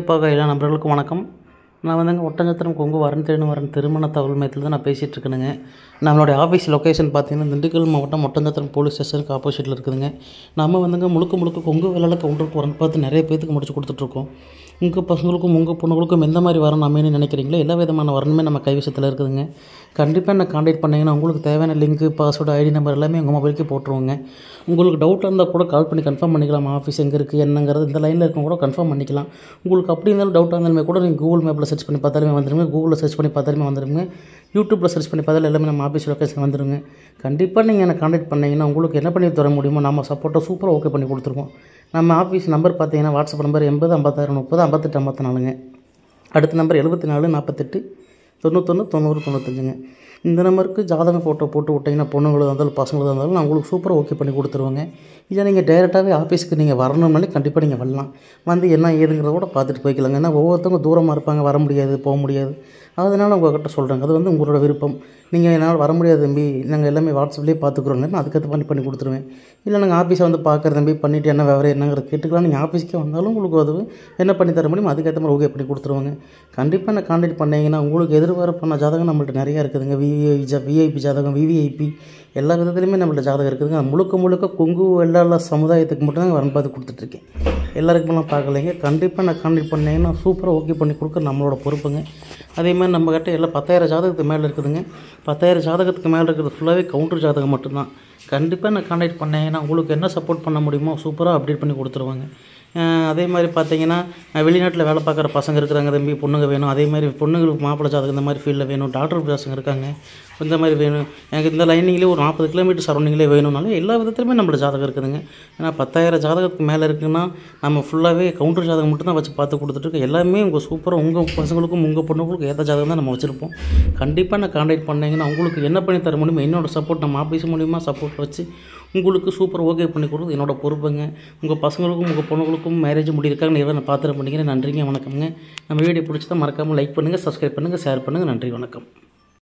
கண்டிப்பாக எல்லா நண்பர்களுக்கும் வணக்கம். நான் வந்துங்க ஒட்டஞ்சத்திரம் கொங்கு வரன் தேடும் வரன் திருமண தகவல் மையத்தில் தான் நான் பேசிகிட்டு இருக்கேனுங்க. நம்மளுடைய ஆஃபீஸ் லொக்கேஷன் பார்த்தீங்கன்னா திண்டுக்கல் மாவட்டம் ஒட்டஞ்சத்திரம் போலீஸ் ஸ்டேஷனுக்கு ஆப்போசிட்டில் இருக்குதுங்க. நம்ம வந்துங்க முழுக்க கொங்கு வேலையில் கவுண்டருக்கு வரன் பார்த்து நிறைய பேத்துக்கு முடிச்சு கொடுத்துட்ருக்கோம். உங்கள் பசங்களுக்கும் உங்கள் பொண்ணுங்களுக்கும் எந்த மாதிரி வரணும் அமைன்னு நினைக்கிறீங்களோ எல்லா விதமான வரணுமே நம்ம கைவசத்தில் இருக்குதுங்க. கண்டிப்பாக என்ன காண்டாக்ட் பண்ணிங்கன்னா உங்களுக்கு தேவையான லிங்க்கு பாஸ்வேர்டு ஐடி நம்பர் எல்லாமே உங்கள் மொபைலுக்கு போட்டுருவோங்க. உங்களுக்கு டவுட்டாக இருந்தால் கூட கால் பண்ணி கன்ஃபார்ம் பண்ணிக்கலாம். ஆஃபீஸ் எங்கே இருக்குது என்னங்கிறது இந்த லைனில் இருக்கவங்க கூட கன்ஃபார்ம் பண்ணிக்கலாம். உங்களுக்கு அப்படி இருந்தாலும் டவுட்டாக இருந்தாலுமே கூட நீங்கள் கூகுள் மேப்பில் சர்ச் பண்ணி பார்த்தாலுமே வந்துடுங்க, கூகுளில் சர்ச் பண்ணி பார்த்தாலுமே வந்துடுங்க, யூடியூப்பில் சர்ச் பண்ணி பார்த்தாலும் எல்லாமே நம்ம ஆஃபீஸ் லொக்கேஷன் வந்துடுங்க. கண்டிப்பாக நீங்கள் என்னை காண்டாக்ட் பண்ணிங்கன்னா உங்களுக்கு என்ன பண்ணி தர முடியுமோ நம்ம சப்போர்ட்டை சூப்பராக ஓகே பண்ணி கொடுத்துருவோம். நம்ம ஆஃபீஸ் நம்பர் பார்த்தீங்கன்னா வாட்ஸ்அப் நம்பர் 80 56 30 58 54ங்க. அடுத்த நம்பர் 74 48 91 90 95ங்க. இந்த நம்பருக்கு ஜாதகம் ஃபோட்டோ போட்டு விட்டிங்கன்னா பொண்ணுங்களும் இருந்தாலும் பசங்களும் இருந்தாலும் நான் உங்களுக்கு சூப்பராக ஓகே பண்ணி கொடுத்துருவேங்க. இதை நீங்கள் டைரெக்டாகவே ஆஃபீஸுக்கு நீங்கள் வரணும்னாலே கண்டிப்பாக நீங்கள் வரலாம். வந்து என்ன ஏதுங்கிறத கூட பார்த்துட்டு போய்க்கலாங்க. ஏன்னா ஒவ்வொருத்தவங்க தூரமாக இருப்பாங்க, வர முடியாது, போக முடியாது. அதனால் உங்கள்கிட்ட சொல்கிறேங்க, அது வந்து உங்களோட விருப்பம். நீங்கள் என்னால் வர முடியாது தம்பி, நாங்கள் எல்லாமே வாட்ஸ்அப்லேயே பார்த்துக்குறோங்க, நான் அதுக்கேற்ற பண்ணி கொடுத்துருவேன். இல்லை நாங்கள் ஆஃபீஸை வந்து பார்க்குற தம்பி பண்ணிவிட்டு என்ன விவரம் என்னங்கிறத கேட்டுக்கலாம். நீங்கள் ஆஃபீஸ்க்கே வந்தாலும் உங்களுக்கு அது என்ன பண்ணி தர முடியுமோ அதுக்கேற்ற மாதிரி ஓகே பண்ணி கொடுத்துருவாங்க. கண்டிப்பாக நான் காண்டாக்ட் பண்ணிங்கன்னா உங்களுக்கு எதிர்பார்ப்பான ஜாதகம் நம்மள்ட்ட நிறையா இருக்குதுங்க. விஐபி ஜாதகம், விவிஐபி எல்லா விதத்துலையுமே நம்மள்ட்ட ஜாதகம் இருக்குதுங்க. முழுக்க கொங்கு எல்லா சமுதாயத்துக்கு மட்டும் தான் வரன் பார்த்து கொடுத்துட்ருக்கேன். எல்லாருக்குமெல்லாம் பார்க்கலைங்க. கண்டிப்பாக நான் காண்டாக்ட் பண்ணிங்கன்னா சூப்பராக ஓகே பண்ணி கொடுக்க நம்மளோட பொறுப்புங்க. அதே மாதிரி நம்மக்கிட்ட எல்லாம் 10,000 ஜாதகத்துக்கு மேலே இருக்குதுங்க. 10,000 ஜாதகத்துக்கு மேலே இருக்கிறது ஃபுல்லாகவே கவுண்டர் ஜாதகம் மட்டும்தான். கண்டிப்பாக நான் காண்டாக்ட் பண்ணேன்னா உங்களுக்கு என்ன சப்போர்ட் பண்ண முடியுமோ சூப்பராக அப்டேட் பண்ணி கொடுத்துருவாங்க. அதே மாதிரி பார்த்தீங்கன்னா வெளிநாட்டில் வேலை பார்க்குற பசங்க இருக்கிறாங்க, தம்பி பொண்ணுங்க வேணும், அதே மாதிரி பொண்ணுங்களுக்கு மாப்பிள்ளை ஜாதகம் இந்த மாதிரி ஃபீல்டில் வேணும், டாக்டர் பசங்க இருக்காங்க, இந்த மாதிரி வேணும், எனக்கு இந்த லைனிங்லேயே ஒரு 40 கிலோமீட்டர் சரௌண்டிங்லேயே வேணும்னாலும் எல்லா விதத்துலையுமே நம்மளோட ஜாதகம் இருக்குதுங்க. ஏன்னா 10,000 ஜாதகத்துக்கு மேலே இருக்குதுன்னா நம்ம ஃபுல்லாகவே கவுண்டர் ஜாதகம் மட்டும் தான் வச்சு பார்த்து கொடுத்துட்ருக்கோம். எல்லாமே உங்கள் சூப்பராக உங்கள் பசங்களுக்கும் உங்கள் பொண்ணுங்களுக்கும் ஏற்ற ஜாதகம் தான் நம்ம வச்சுருப்போம். கண்டிப்பாக நான் காண்டாக்ட் பண்ணிங்கன்னா உங்களுக்கு என்ன பண்ணி தர முடியுமோ என்னோட சப்போர்ட் நம்ம ஆஃபீஸ் மூலிமா சப்போர்ட் வச்சு உங்களுக்கு சூப்பர் ஓகே பண்ணி கொடுக்குறது என்னோடய பொறுப்புங்க. உங்கள் பசங்களுக்கும் உங்கள் பொண்ணுங்களுக்கும் மேரேஜ் முடியிருக்காங்க நேரில் நான் பார்த்துட்டு பண்ணிக்கிறேன். நன்றிங்க, வணக்கம்ங்க. நம்ம வீடியோ பிடிச்சதா மறக்காமல் லைக் பண்ணுங்கள், சப்ஸ்கிரைப் பண்ணுங்கள், ஷேர் பண்ணுங்கள். நன்றி, வணக்கம்.